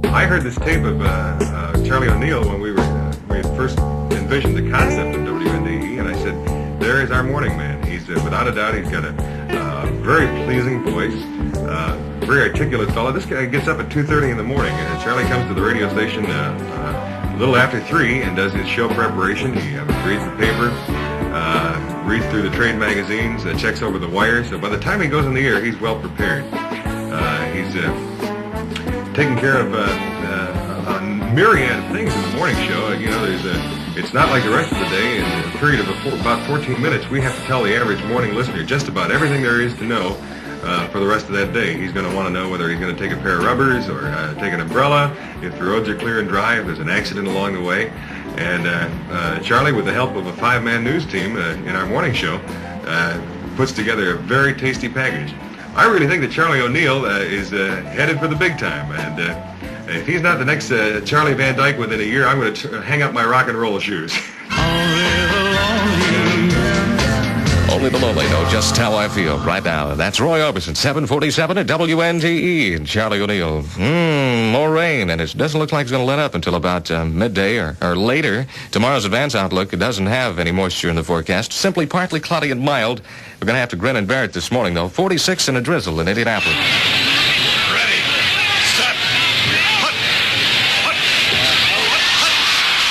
I heard this tape of Charlie O'Neill when we had first envisioned the concept of WNDE, and I said, there is our morning man. He's, without a doubt, he's got a very pleasing voice, very articulate fellow. This guy gets up at 2:30 in the morning. Charlie comes to the radio station a little after 3 and does his show preparation. He reads the paper, reads through the trade magazines, checks over the wires. So by the time he goes on the air, he's well prepared. He's taking care of a myriad of things in the morning show. You know, it's not like the rest of the day. In a period of about 14 minutes, we have to tell the average morning listener just about everything there is to know for the rest of that day. He's going to want to know whether he's going to take a pair of rubbers or take an umbrella, if the roads are clear and dry, if there's an accident along the way. And Charlie, with the help of a 5-man news team in our morning show, puts together a very tasty package. I really think that Charlie O'Neill is headed for the big time, and if he's not the next Charlie Van Dyke within a year, I'm going to hang up my rock and roll shoes. Only the lonely know just how I feel right now. That's Roy Orbison, 747 at WNDE, and Charlie O'Neill. More rain, and it doesn't look like it's going to let up until about midday or later. Tomorrow's advance outlook, it doesn't have any moisture in the forecast. Simply partly cloudy and mild. We're going to have to grin and bear it this morning, though. 46 and a drizzle in Indianapolis.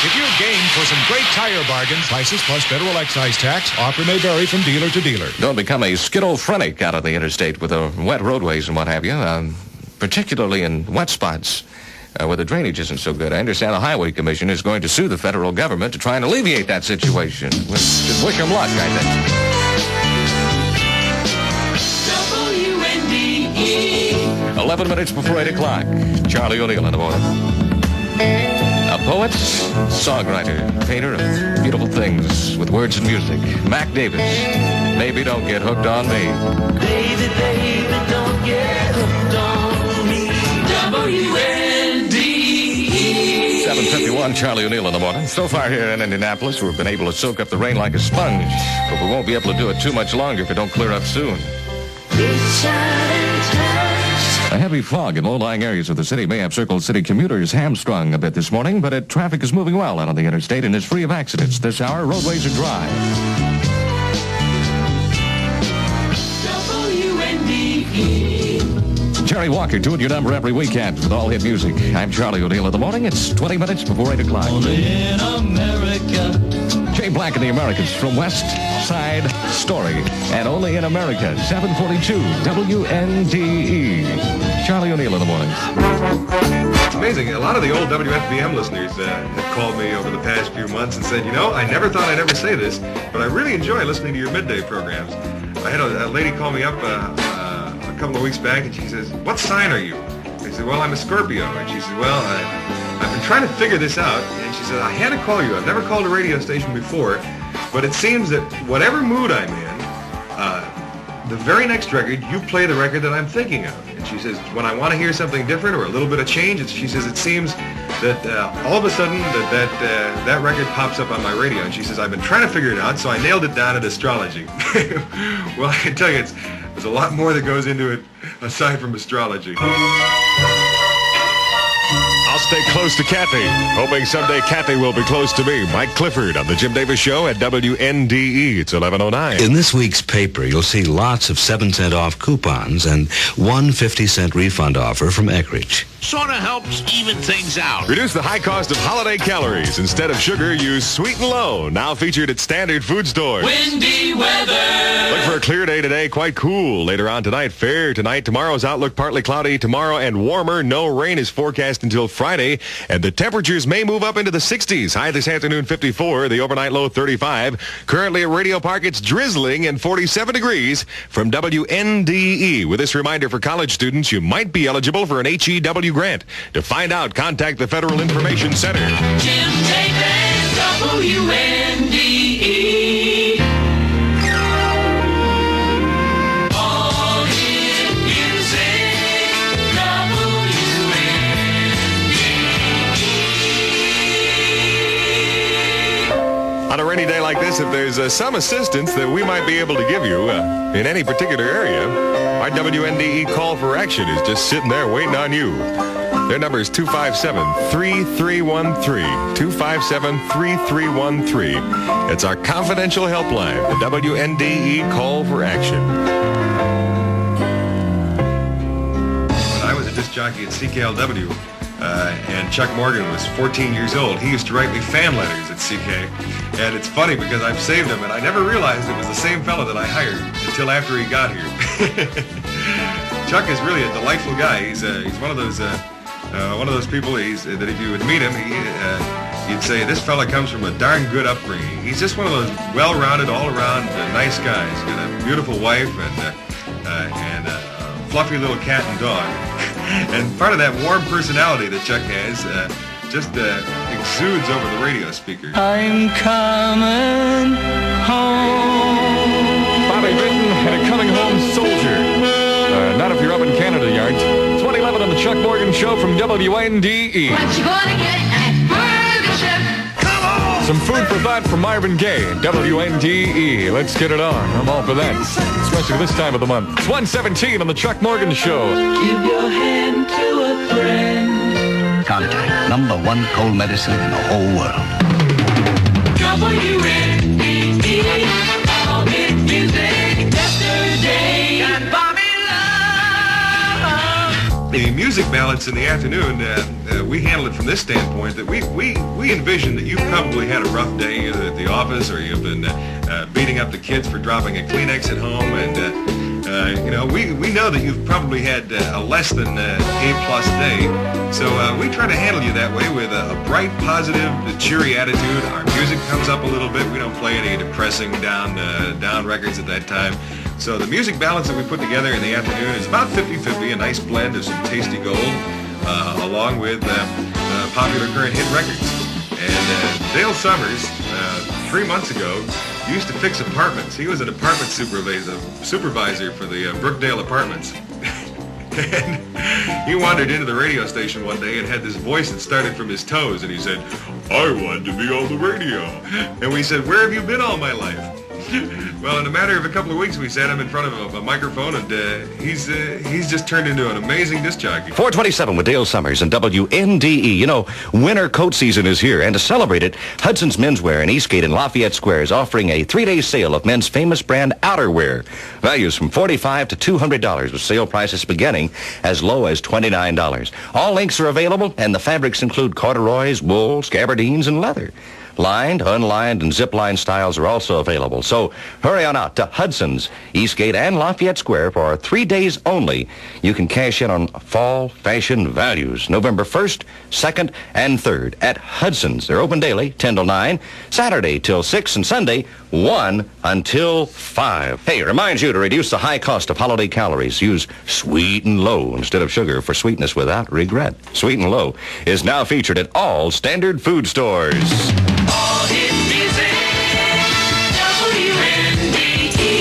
If you're game for some great tire bargains, prices plus federal excise tax, offer may vary from dealer to dealer. Don't become a schizophrenic out on the interstate with the wet roadways and what have you, particularly in wet spots where the drainage isn't so good. I understand the Highway Commission is going to sue the federal government to try and alleviate that situation. Just wish them luck, I think. WNDE. 11 minutes before 8 o'clock. Charlie O'Neill in the morning. A poet, songwriter, painter of beautiful things with words and music. Mac Davis. Baby, don't get hooked on me. Baby, baby, don't get hooked on me. WNDE. 7:51, Charlie O'Neill in the morning. So far here in Indianapolis, we've been able to soak up the rain like a sponge, but we won't be able to do it too much longer if it don't clear up soon. Reach out and touch. A heavy fog in low-lying areas of the city may have circled city commuters hamstrung a bit this morning, but traffic is moving well out on the interstate and is free of accidents. This hour, roadways are dry. WNDE. Jerry Walker doing your number every weekend with all hit music. I'm Charlie O'Neill in the morning. It's 20 minutes before 8 o'clock. Only in America. Jay Black and the Americans from West Side Story. And only in America, 742 WNDE. Charlie O'Neill in the morning. It's amazing. A lot of the old WFBM listeners have called me over the past few months and said, you know, I never thought I'd ever say this, but I really enjoy listening to your midday programs. I had a lady call me up a couple of weeks back, and she says, what sign are you? I said, well, I'm a Scorpio. And she said, well, I've been trying to figure this out. And she said, I had to call you. I've never called a radio station before, but it seems that whatever mood I'm in, the very next record, you play the record that I'm thinking of. And she says, when I want to hear something different or a little bit of change, she says, it seems that all of a sudden that record pops up on my radio. And she says, I've been trying to figure it out, so I nailed it down at astrology. Well, I can tell you, there's a lot more that goes into it aside from astrology. I'll stay close to Kathy, hoping someday Kathy will be close to me. Mike Clifford on the Jim Davis Show at WNDE. It's 11:09. In this week's paper, you'll see lots of 7-cent off coupons and one 50-cent refund offer from Eckrich. Sort of helps even things out. Reduce the high cost of holiday calories. Instead of sugar, use Sweet and Low. Now featured at standard food stores. Windy weather. Look for a clear day today. Quite cool. Later on tonight, fair tonight. Tomorrow's outlook partly cloudy. Tomorrow and warmer. No rain is forecast until Friday. And the temperatures may move up into the 60s. High this afternoon, 54. The overnight low, 35. Currently at Radio Park, it's drizzling and 47 degrees. From WNDE. With this reminder for college students, you might be eligible for an HEW grant. To find out, contact the Federal Information Center. Jim Davis, WNDE. All hit music, WNDE. On a rainy day like this, if there's some assistance that we might be able to give you in any particular area, our WNDE call for action is just sitting there waiting on you. Their number is 257-3313. 257-3313. It's our confidential helpline, the WNDE call for action. When I was a disc jockey at CKLW, and Chuck Morgan was 14 years old, he used to write me fan letters at CK. And it's funny because I've saved them, and I never realized it was the same fella that I hired until after he got here. Chuck is really a delightful guy. He's one of those people that if you would meet him, you'd say this fella comes from a darn good upbringing. He's just one of those well-rounded, all-around nice guys. He's got a beautiful wife and a fluffy little cat and dog. And part of that warm personality that Chuck has just exudes over the radio speaker. I'm coming home. Bobby Britton and a coming home soldier. Not if you're up in Canada yards. 2011 on the Chuck Morgan Show from WNDE. What you gonna get at Burger Chef? Come on! Some food for thought from Marvin Gaye, WNDE. Let's get it on. I'm all for that, especially this time of the month. It's 1:17 on the Chuck Morgan Show. Give your hand to a friend. Contact, #1 cold medicine in the whole world. WNDE, all hit music, yesterday, and Bobby Love. The music balance in the afternoon, we handle it from this standpoint that we envision that you've probably had a rough day either at the office or you've been beating up the kids for dropping a Kleenex at home, and we know that you've probably had a less than A+ day. So we try to handle you that way with a bright, positive, cheery attitude. Our music comes up a little bit. We don't play any depressing down records at that time. So the music balance that we put together in the afternoon is about 50-50, a nice blend of some tasty gold, along with popular current hit records. And Dale Summers, 3 months ago, used to fix apartments. He was an apartment supervisor for the Brookdale Apartments. And he wandered into the radio station one day and had this voice that started from his toes, and he said, "I wanted to be on the radio." And we said, "Where have you been all my life?" Well, in a matter of a couple of weeks, we sat him in front of a microphone, and he's just turned into an amazing disc jockey. 427 with Dale Summers and WNDE. You know, winter coat season is here, and to celebrate it, Hudson's Menswear in Eastgate and Lafayette Square is offering a 3-day sale of men's famous brand outerwear. Values from $45 to $200, with sale prices beginning as low as $29. All links are available, and the fabrics include corduroys, wool, gabardines, and leather. Lined, unlined, and zip-line styles are also available. So hurry on out to Hudson's, Eastgate, and Lafayette Square for 3 days only. You can cash in on fall fashion values November 1st, 2nd, and 3rd at Hudson's. They're open daily, 10 till 9, Saturday till 6, and Sunday, 1 until 5. Hey, reminds you to reduce the high cost of holiday calories. Use Sweet and Low instead of sugar for sweetness without regret. Sweet and Low is now featured at all standard food stores. All hit music, WNDE.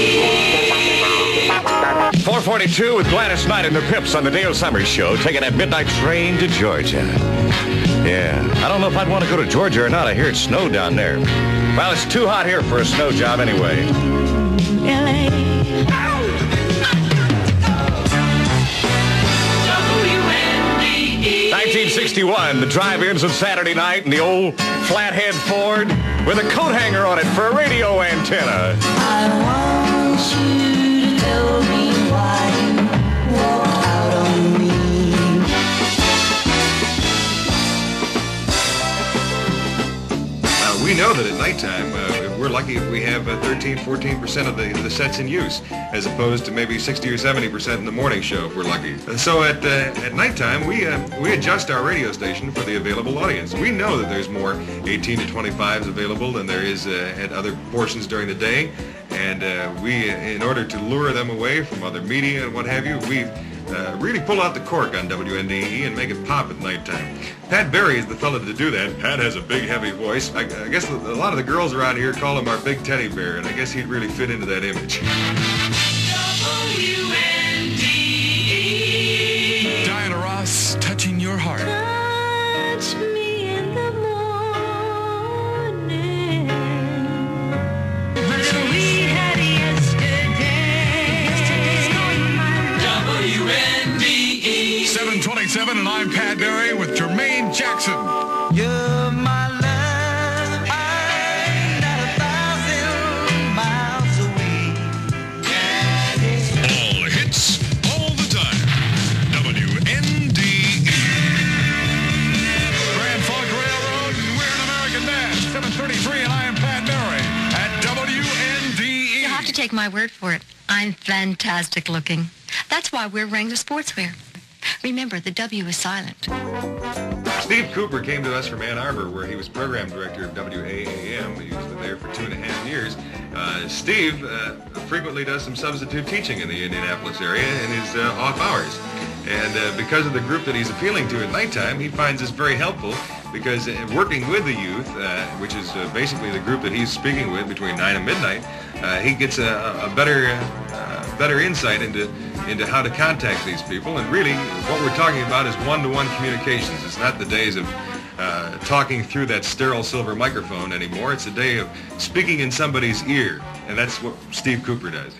442 with Gladys Knight and the Pips on the Dale Summers Show, taking that midnight train to Georgia. Yeah, I don't know if I'd want to go to Georgia or not. I hear it snowed down there. Well, it's too hot here for a snow job anyway. LA. 1961, the drive-ins on Saturday night in the old flathead Ford with a coat hanger on it for a radio antenna. I want you to tell me why you walked out on me. We know that at nighttime, we're lucky if we have 13-14% of the sets in use, as opposed to maybe 60 or 70% in the morning show if we're lucky. So at nighttime, we adjust our radio station for the available audience. We know that there's more 18 to 25s available than there is at other portions during the day, and we, in order to lure them away from other media and what have you, we really pull out the cork on WNDE and make it pop at nighttime. Pat Berry is the fella to do that. Pat has a big, heavy voice. I guess a lot of the girls around here call him our big teddy bear, and I guess he'd really fit into that image. WNDE. Diana Ross, touching your heart. Touch me in the morning. Little we had yesterday. WNDE. 720. 7:47, and I'm Pat Berry with Jermaine Jackson. You're my love. I'm not 1,000 miles away. All hits, all the time. WNDE. Grand Funk Railroad, and we're an American Dad. 7:33, and I am Pat Berry at WNDE. You'll have to take my word for it. I'm fantastic looking. That's why we're wearing the sportswear. Remember, the W is silent. Steve Cooper came to us from Ann Arbor, where he was program director of WAAM. He was there for 2.5 years. Steve frequently does some substitute teaching in the Indianapolis area in his off hours. And because of the group that he's appealing to at nighttime, he finds this very helpful because working with the youth, which is basically the group that he's speaking with between 9 and midnight, he gets a better insight into how to contact these people. And really, what we're talking about is one-to-one communications. It's not the days of talking through that sterile silver microphone anymore. It's a day of speaking in somebody's ear. And that's what Steve Cooper does.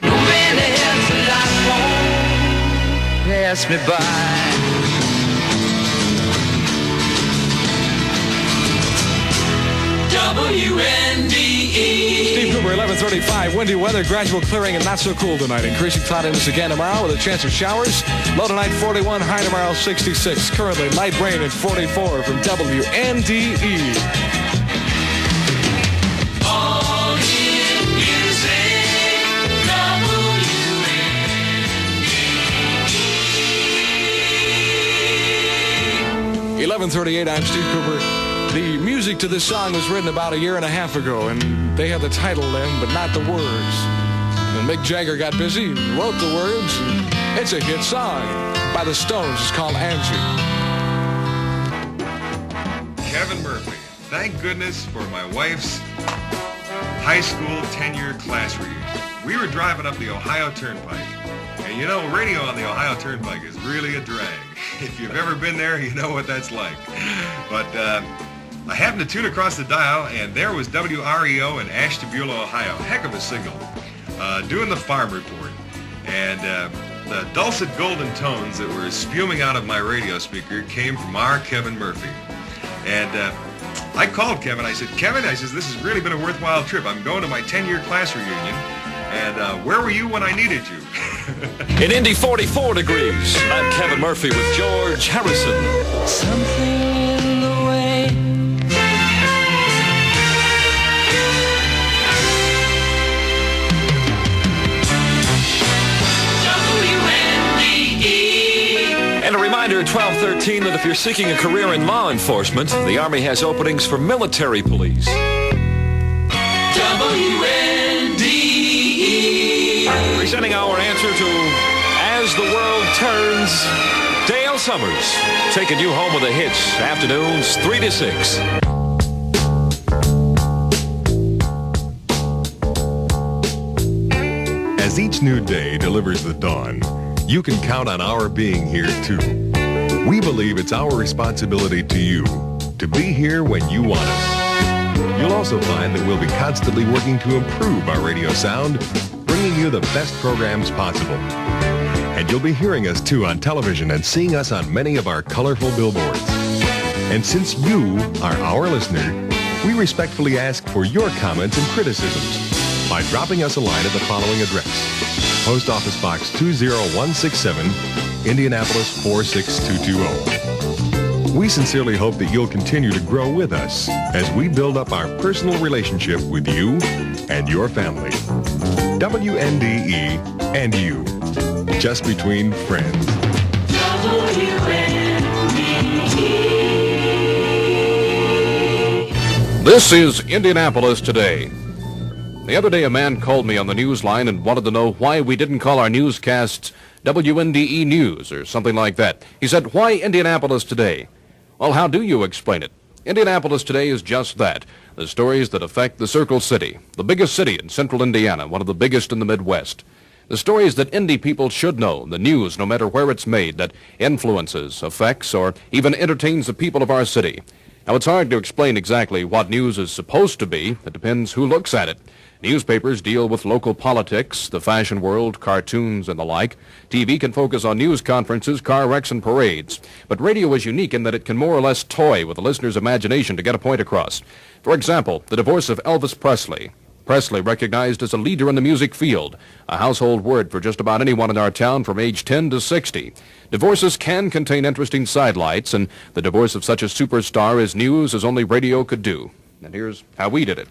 Pass me by. WNDE. Steve Cooper, 11:35. Windy weather, gradual clearing, and not so cool tonight. Increasing cloudiness again tomorrow with a chance of showers. Low tonight, 41. High tomorrow, 66. Currently, light rain at 44 from WNDE. All in music. 11:38. I'm Steve Cooper. The music to this song was written about 1.5 years ago, and they had the title then, but not the words. And Mick Jagger got busy and wrote the words, and it's a hit song by the Stones. It's called Angie. Kevin Murphy. Thank goodness for my wife's high school 10-year class reunion. We were driving up the Ohio Turnpike. And you know, radio on the Ohio Turnpike is really a drag. If you've ever been there, you know what that's like. But I happened to tune across the dial, and there was WREO in Ashtabula, Ohio. Heck of a signal. Doing the farm report. And the dulcet golden tones that were spewing out of my radio speaker came from our Kevin Murphy. And I called Kevin. I said, Kevin, this has really been a worthwhile trip. I'm going to my 10-year class reunion. And where were you when I needed you? In Indy, 44 degrees. I'm Kevin Murphy with George Harrison. Something in the way. WNDE. And a reminder, 12:13, that if you're seeking a career in law enforcement, the Army has openings for military police. Presenting our answer to As the World Turns, Dale Summers, taking you home with the hits, afternoons 3 to 6. As each new day delivers the dawn, you can count on our being here too. We believe it's our responsibility to you to be here when you want us. You'll also find that we'll be constantly working to improve our radio sound, bringing you the best programs possible. And you'll be hearing us too on television and seeing us on many of our colorful billboards. And since you are our listener, we respectfully ask for your comments and criticisms by dropping us a line at the following address: Post Office Box 20167, Indianapolis 46220. We sincerely hope that you'll continue to grow with us as we build up our personal relationship with you and your family. WNDE and you, just between friends. This is Indianapolis Today. The other day, a man called me on the news line and wanted to know why we didn't call our newscasts WNDE News or something like that. He said, why Indianapolis Today? Well, how do you explain it? Indianapolis Today is just that. The stories that affect the Circle City, the biggest city in central Indiana, one of the biggest in the Midwest. The stories that Indy people should know, the news, no matter where it's made, that influences, affects, or even entertains the people of our city. Now, it's hard to explain exactly what news is supposed to be. It depends who looks at it. Newspapers deal with local politics, the fashion world, cartoons, and the like. TV can focus on news conferences, car wrecks, and parades. But radio is unique in that it can more or less toy with the listener's imagination to get a point across. For example, the divorce of Elvis Presley. Presley recognized as a leader in the music field, a household word for just about anyone in our town from age 10 to 60. Divorces can contain interesting sidelights, and the divorce of such a superstar is news as only radio could do. And here's how we did it.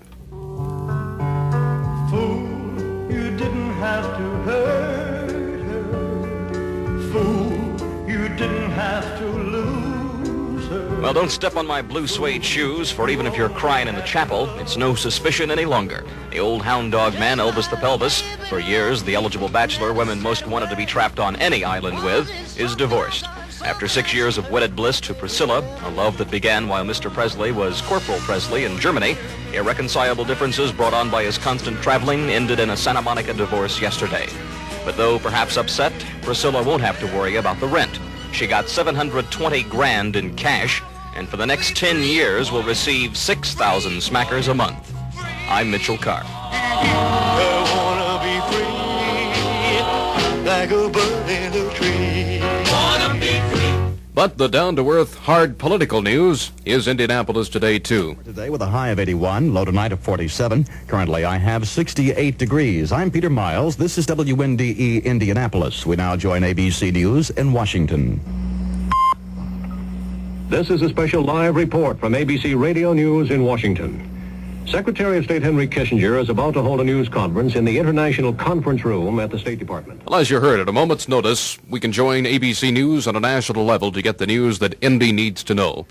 Fool, you didn't have to hurt her. Fool, you didn't have to lose her. Well, don't step on my blue suede shoes, for even if you're crying in the chapel, it's no suspicion any longer. The old hound dog man, Elvis the Pelvis, for years the eligible bachelor women most wanted to be trapped on any island with, is divorced. After 6 years of wedded bliss to Priscilla, a love that began while Mr. Presley was Corporal Presley in Germany, irreconcilable differences brought on by his constant traveling ended in a Santa Monica divorce yesterday. But though perhaps upset, Priscilla won't have to worry about the rent. She got $720,000 in cash, and for the next 10 years will receive 6,000 smackers a month. I'm Mitchell Carr. I wanna be free, like a bird in a tree. Wanna be free. But the down-to-earth, hard political news is Indianapolis Today, too. Today with a high of 81, low tonight of 47. Currently, I have 68 degrees. I'm Peter Miles. This is WNDE Indianapolis. We now join ABC News in Washington. This is a special live report from ABC Radio News in Washington. Secretary of State Henry Kissinger is about to hold a news conference in the International Conference Room at the State Department. Well, as you heard, at a moment's notice, we can join ABC News on a national level to get the news that Indy needs to know.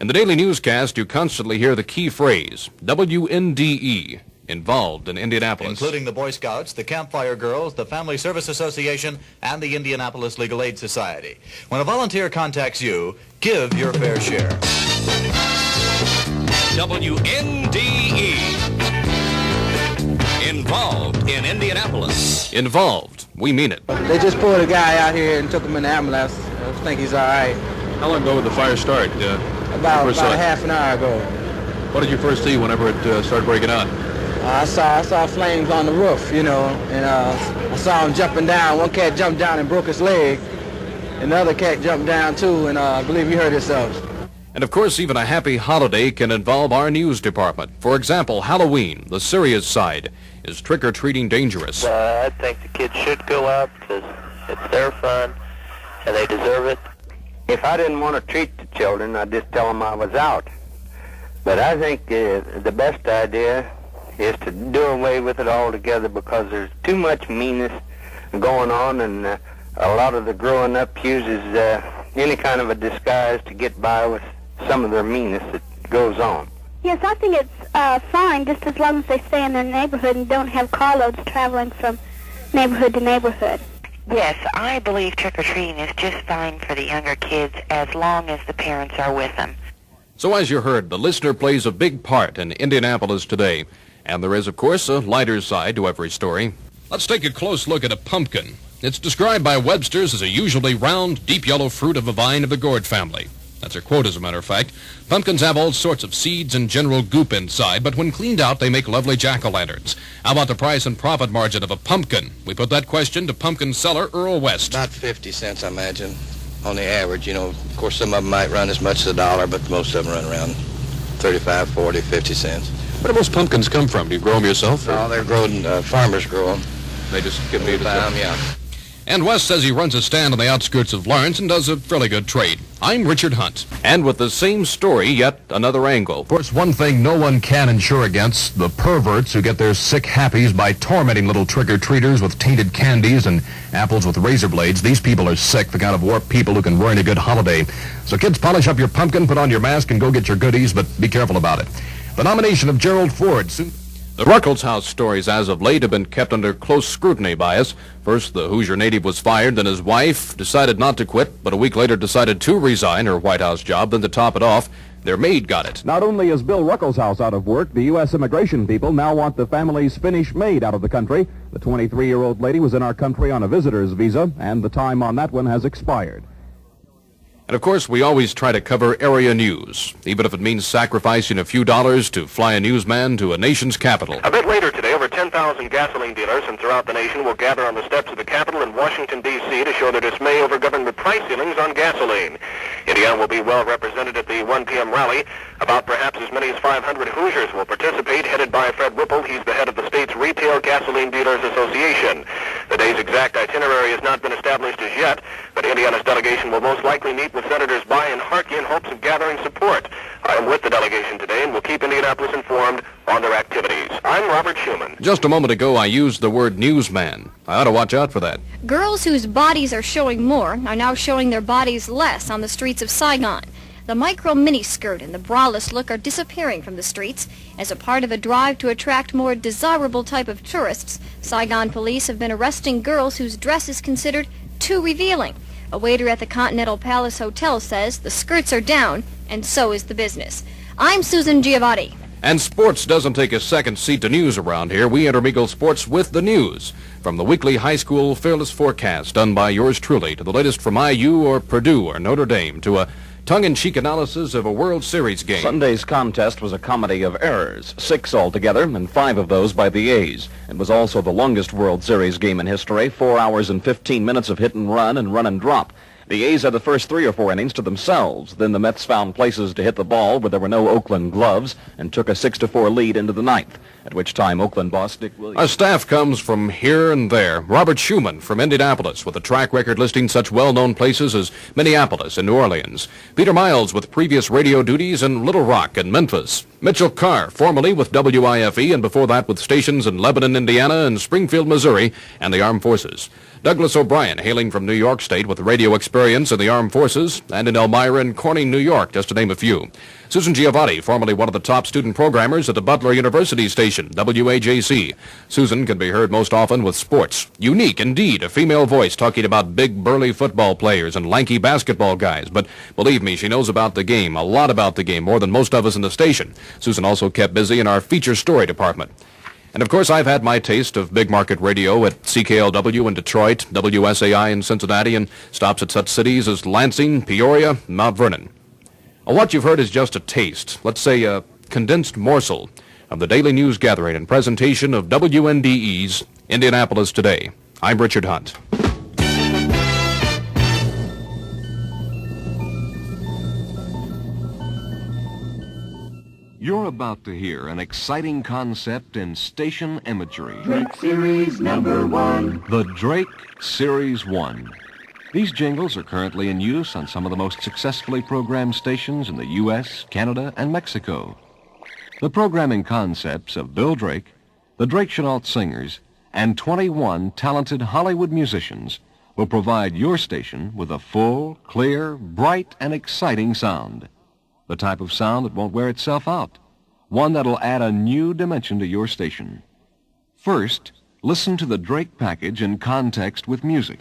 In the daily newscast, you constantly hear the key phrase, WNDE, involved in Indianapolis. Including the Boy Scouts, the Campfire Girls, the Family Service Association, and the Indianapolis Legal Aid Society. When a volunteer contacts you, give your fair share. WNDE. Involved in Indianapolis. Involved. We mean it. They just pulled a guy out here and took him in the ambulance. I think he's all right. How long ago did the fire start? About a half an hour ago. What did you first see whenever it started breaking out? I saw flames on the roof, you know, and I saw him jumping down. One cat jumped down and broke his leg, and the other cat jumped down too, and I believe you heard yourself. And of course, even a happy holiday can involve our news department. For example, Halloween, the serious side. Is trick-or-treating dangerous? I think the kids should go out because it's their fun and they deserve it. If I didn't want to treat the children, I'd just tell them I was out. But I think the best idea is to do away with it altogether because there's too much meanness going on, and a lot of the growing up uses any kind of a disguise to get by with some of their meanness that goes on. Yes, I think it's fine just as long as they stay in their neighborhood and don't have carloads traveling from neighborhood to neighborhood. Yes, I believe trick-or-treating is just fine for the younger kids as long as the parents are with them. So as you heard, the listener plays a big part in Indianapolis Today. And there is, of course, a lighter side to every story. Let's take a close look at a pumpkin. It's described by Webster's as a usually round, deep yellow fruit of a vine of the gourd family. That's her quote, as a matter of fact. Pumpkins have all sorts of seeds and general goop inside, but when cleaned out, they make lovely jack-o'-lanterns. How about the price and profit margin of a pumpkin? We put that question to pumpkin seller Earl West. About 50 cents, I imagine, on the average. You know, of course, some of them might run as much as $1, but most of them run around 35, 40, 50 cents. Where do most pumpkins come from? Do you grow them yourself? No, they're grown, farmers grow them. They just get me to them, yeah. And West says he runs a stand on the outskirts of Lawrence and does a fairly good trade. I'm Richard Hunt. And with the same story, yet another angle. Of course, one thing no one can insure against, the perverts who get their sick happies by tormenting little trick-or-treaters with tainted candies and apples with razor blades. These people are sick, the kind of warped people who can ruin a good holiday. So kids, polish up your pumpkin, put on your mask, and go get your goodies, but be careful about it. The nomination of Gerald Ford soon... The Ruckelshaus stories as of late have been kept under close scrutiny by us. First, the Hoosier native was fired, then his wife decided not to quit, but a week later decided to resign her White House job. Then to top it off, their maid got it. Not only is Bill Ruckelshaus out of work, the U.S. immigration people now want the family's Finnish maid out of the country. The 23-year-old lady was in our country on a visitor's visa, and the time on that one has expired. And, of course, we always try to cover area news, even if it means sacrificing a few dollars to fly a newsman to a nation's capital. A bit later today, over 10 10,000 gasoline dealers from throughout the nation will gather on the steps of the Capitol in Washington, D.C. to show their dismay over government price ceilings on gasoline. Indiana will be well represented at the 1 p.m. rally. About perhaps as many as 500 Hoosiers will participate, headed by Fred Whipple. He's the head of the state's Retail Gasoline Dealers Association. The day's exact itinerary has not been established as yet, but Indiana's delegation will most likely meet with Senators By and Harkey in hopes of gathering support. I am with the delegation today and will keep Indianapolis informed on their activities. I'm Robert Schuman. Just a moment ago, I used the word newsman. I ought to watch out for that. Girls whose bodies are showing more are now showing their bodies less on the streets of Saigon. The micro miniskirt and the braless look are disappearing from the streets. As a part of a drive to attract more desirable type of tourists, Saigon police have been arresting girls whose dress is considered too revealing. A waiter at the Continental Palace Hotel says the skirts are down, and so is the business. I'm Susan Giovanni. And sports doesn't take a second seat to news around here. We intermingle sports with the news. From the weekly high school fearless forecast done by yours truly to the latest from IU or Purdue or Notre Dame to a tongue-in-cheek analysis of a World Series game. Sunday's contest was a comedy of errors, 6 altogether, and 5 of those by the A's. It was also the longest World Series game in history, 4 hours and 15 minutes of hit and run and drop. The A's had the first 3 or 4 innings to themselves. Then the Mets found places to hit the ball where there were no Oakland gloves and took a 6-4 lead into the 9th, at which time Oakland boss Dick Williams. Our staff comes from here and there. Robert Schuman from Indianapolis with a track record listing such well-known places as Minneapolis and New Orleans. Peter Miles with previous radio duties in Little Rock and Memphis. Mitchell Carr, formerly with WIFE and before that with stations in Lebanon, Indiana and Springfield, Missouri and the Armed Forces. Douglas O'Brien, hailing from New York State with radio experience in the Armed Forces and in Elmira and Corning, New York, just to name a few. Susan Giovanni, formerly one of the top student programmers at the Butler University station, WAJC. Susan can be heard most often with sports. Unique, indeed, a female voice talking about big, burly football players and lanky basketball guys. But believe me, she knows about the game, a lot about the game, more than most of us in the station. Susan also kept busy in our feature story department. And, of course, I've had my taste of big market radio at CKLW in Detroit, WSAI in Cincinnati, and stops at such cities as Lansing, Peoria, and Mount Vernon. Well, what you've heard is just a taste, let's say a condensed morsel, of the daily news gathering and presentation of WNDE's Indianapolis Today. I'm Richard Hunt. You're about to hear an exciting concept in station imagery. Drake Series number 1. The Drake Series 1. These jingles are currently in use on some of the most successfully programmed stations in the U.S., Canada, and Mexico. The programming concepts of Bill Drake, the Drake Chenault Singers, and 21 talented Hollywood musicians will provide your station with a full, clear, bright, and exciting sound. The type of sound that won't wear itself out. One that'll add a new dimension to your station. First, listen to the Drake package in context with music.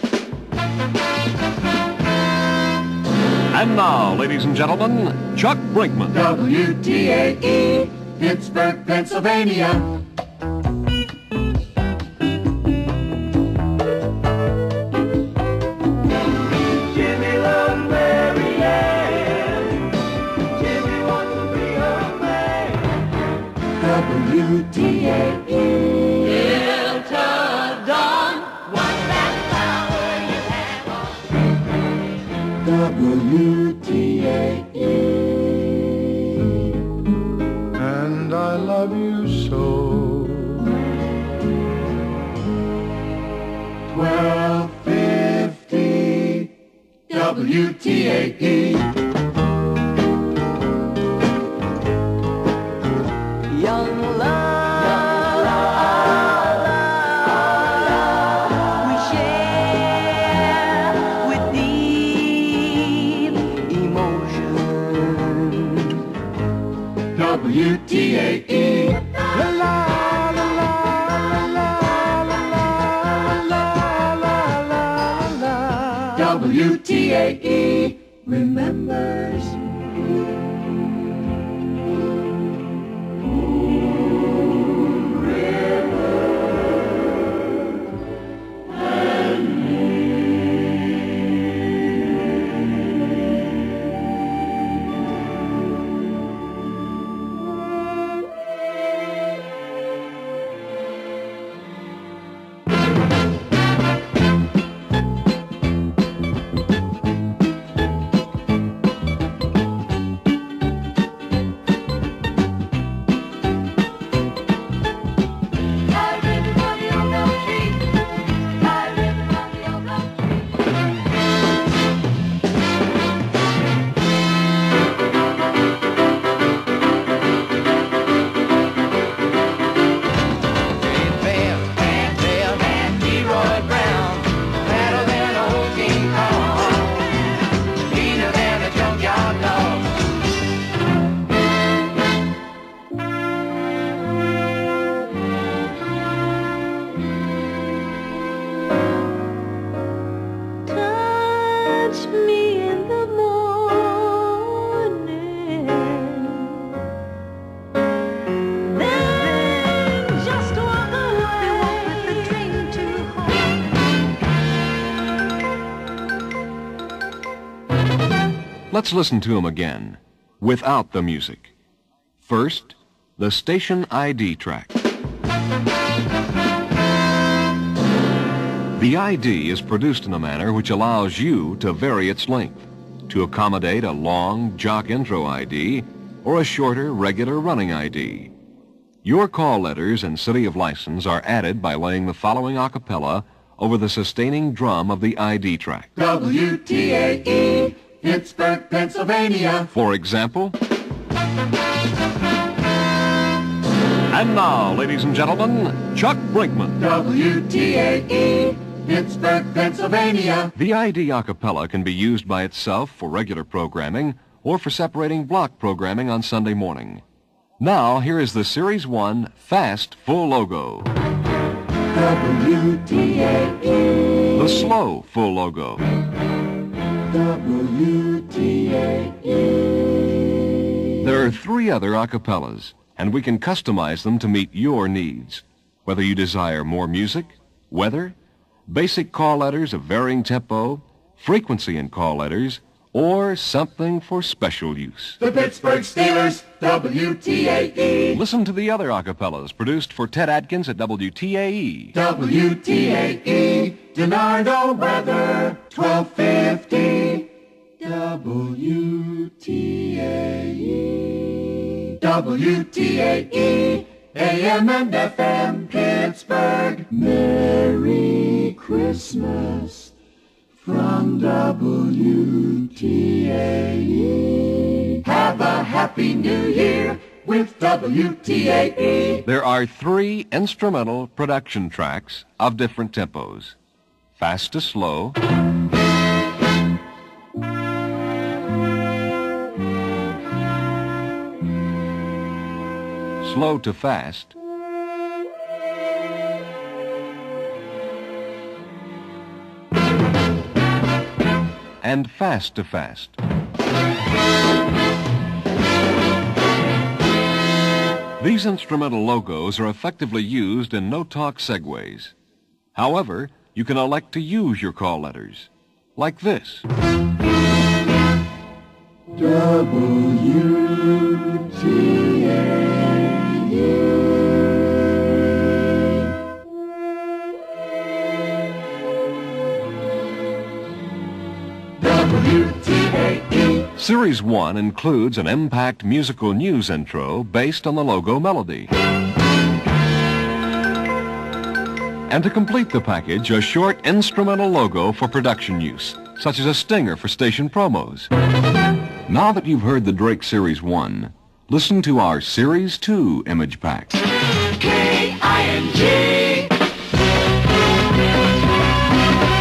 And now, ladies and gentlemen, Chuck Brinkman. WTAE, Pittsburgh, Pennsylvania. WTAE. Delta Dawn, one that power you have on. WTAE. And I love you so. 1250 WTAE. Young love, we share with deep emotion. WTAE. La la la la la la la la la. WTAE remembers. touch me in the morning, then just walk away. Walk with the train to home. Let's listen to him again, without the music. First, the station ID track. The ID is produced in a manner which allows you to vary its length to accommodate a long jock intro ID or a shorter regular running ID. Your call letters and city of license are added by laying the following a cappella over the sustaining drum of the ID track. WTAE, Pittsburgh, Pennsylvania. For example, and now, ladies and gentlemen, Chuck Brinkman. WTAE, Pittsburgh, Pennsylvania. The ID a cappella can be used by itself for regular programming or for separating block programming on Sunday morning. Now, here is the Series 1 Fast Full Logo. WTAE. The slow full logo. WTAE. There are 3 other a cappellas, and we can customize them to meet your needs. Whether you desire more music, weather, basic call letters of varying tempo, frequency in call letters, or something for special use. The Pittsburgh Steelers, WTAE. Listen to the other a cappellas produced for Ted Atkins at WTAE. WTAE, DiNardo weather, 1250. WTAE. WTAE, AM and FM, Pittsburgh. Merry Christmas from WTAE. Have a happy new year with WTAE. There are 3 instrumental production tracks of different tempos. Fast to slow, slow to fast, and fast to fast. These instrumental logos are effectively used in no-talk segues. However, you can elect to use your call letters, like this. WTAE. Series 1 includes an impact musical news intro based on the logo melody. And to complete the package, a short instrumental logo for production use, such as a stinger for station promos. Now that you've heard the Drake Series 1, listen to our Series 2 image pack. K-I-N-G.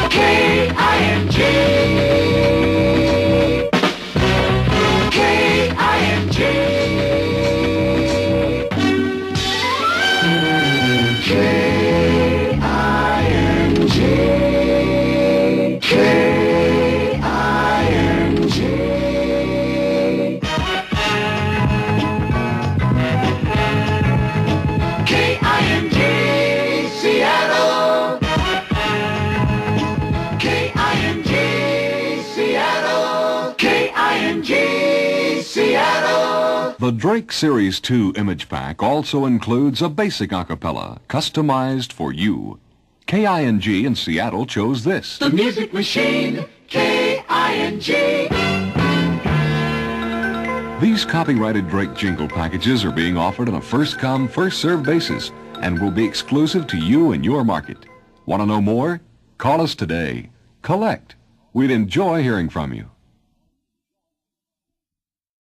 K-I-N-G. The Drake Series 2 image pack also includes a basic a cappella customized for you. KING in Seattle chose this. The Music Machine, K-I-N-G. These copyrighted Drake jingle packages are being offered on a first-come, first-served basis and will be exclusive to you and your market. Want to know more? Call us today. Collect. We'd enjoy hearing from you.